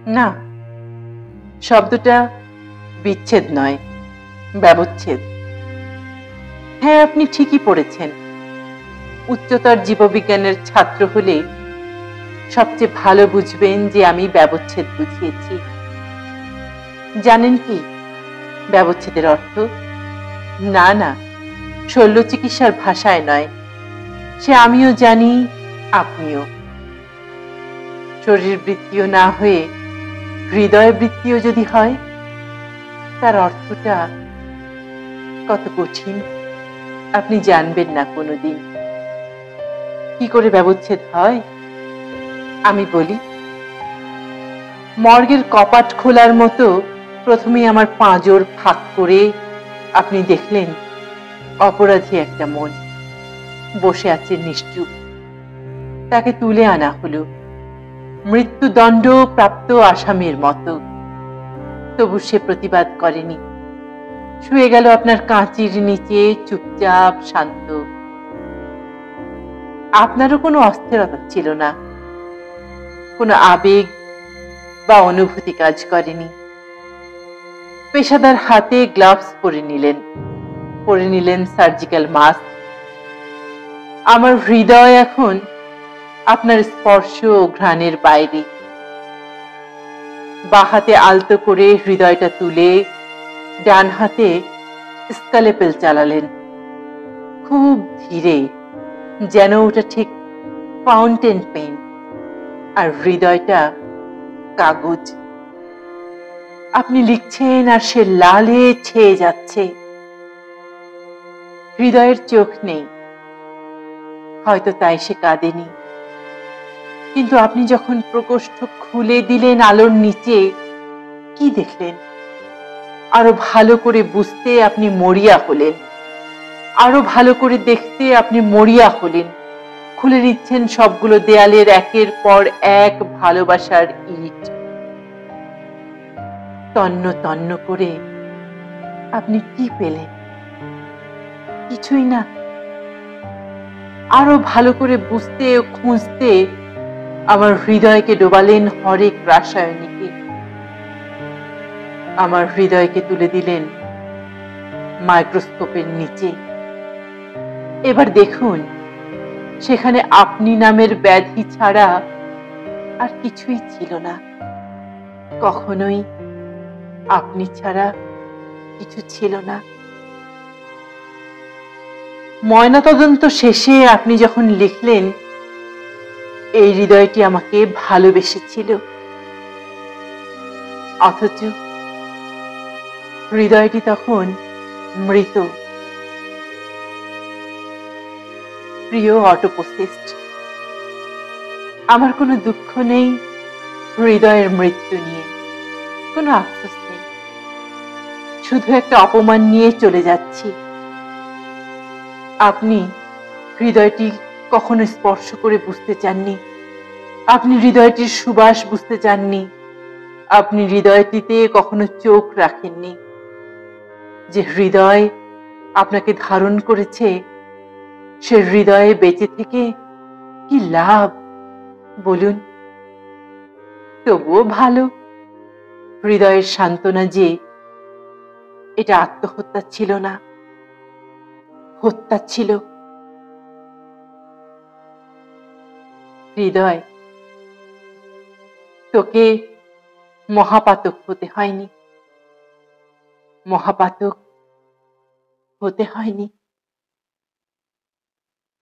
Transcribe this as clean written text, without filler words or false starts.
না, শব্দটা বিচ্ছেদ নয়, ব্যবচ্ছেদ। হ্যাঁ, আপনি ঠিকই পড়েছেন। উচ্চতর জীববিজ্ঞানের ছাত্র হলে সবচেয়ে ভালো বুঝবেন যে আমি ব্যবচ্ছেদ বুঝিয়েছি। জানেন কি ব্যবচ্ছেদের অর্থ? না না, শল্য চিকিৎসার ভাষায় নয়, সে আমিও জানি, আপনিও। শরীর বৃত্তীয় না হয়ে হৃদয় বৃত্তীয় যদি হয়, তার অর্থটা কত কঠিন আপনি জানবেন না কোনোদিন। কি করে ব্যবচ্ছেদ হয় আমি বলি। মর্গের কপাট খোলার মতো প্রথমে আমার পাঁজর ফাঁক করে আপনি দেখলেন অপরাধী একটা মন বসে আছে নিশ্চুপ। তাকে তুলে আনা হলো মৃত্যুদণ্ড প্রাপ্ত আসামির মতো। তবু সে প্রতিবাদ করেনি, শুয়ে গেল আপনার কাঁচির নিচে চুপচাপ শান্ত। আপনারও কোনো অস্থিরতা ছিল না, কোনো আবেগ বা অনুভূতি কাজ করেনি। পেশাদার হাতে গ্লাভস পরে নিলেন সার্জিক্যাল মাস্ক। আমার হৃদয় এখন আপনার স্পর্শ ও ঘ্রাণের বাইরে। বাঁ হাতে আলতো করে হৃদয়টা তুলে ডান হাতে স্ক্যালেপেল চালালেন খুব ধীরে, যেন ওটা ঠিক ফাউন্টেন পেন আর হৃদয়টা কাগজ। আপনি লিখছেন আর সে লালে ছেয়ে যাচ্ছে। হৃদয়ের চোখ নেই, হয়তো তাই সে কাঁদেনি। কিন্তু আপনি যখন প্রকোষ্ঠ খুলে দিলেন আলোর নিচে, কি দেখলেন? আরো ভালো করে বুঝতে আপনি মরিয়া হলেন, আরো ভালো করে দেখতে আপনি মরিয়া হলেন। খুলে নিচ্ছেন সবগুলো দেয়ালের একের পর এক ভালোবাসার ইট। তন্ন তন্ন করে আপনি কি পেলেন? কিছুই না। আরো ভালো করে বুঝতে ও খুঁজতে আমার হৃদয়কে ডোবালেন হরেক রাসায়নিকে। আমার হৃদয়কে তুলে দিলেন মাইক্রোস্কোপের নিচে। এবার দেখুন, সেখানে আপনি নামের ব্যাধি ছাড়া আর কিছুই ছিল না। কখনোই আপনি ছাড়া কিছু ছিল না। ময়নাতদন্ত শেষে আপনি যখন লিখলেন এই হৃদয়টি আমাকে ভালোবেসেছিল, অথচ হৃদয়টি তখন মৃত। প্রিয় অটোপোসিস্ট, আমার কোনো দুঃখ নেই হৃদয়ের মৃত্যু নিয়ে, কোনো আফসোস নেই। শুধু একটা অপমান নিয়ে চলে যাচ্ছি। আপনি হৃদয়টি কখনো স্পর্শ করে বুঝতে চাননি, আপনি হৃদয়টির সুবাস বুঝতে চাননি, আপনি হৃদয়টিতে কখনো চোখ রাখেননি। যে হৃদয় আপনাকে ধারণ করেছে, সে হৃদয়ে বেঁচে থেকে কি লাভ বলুন? তবুও ভালো হৃদয়ের সান্ত্বনা যে এটা আত্মহত্যা ছিল না, হত্যা ছিল। হৃদয়, তোকে মহাপাতক হতে হয়নি, মহাপাতক হতে হয়নি।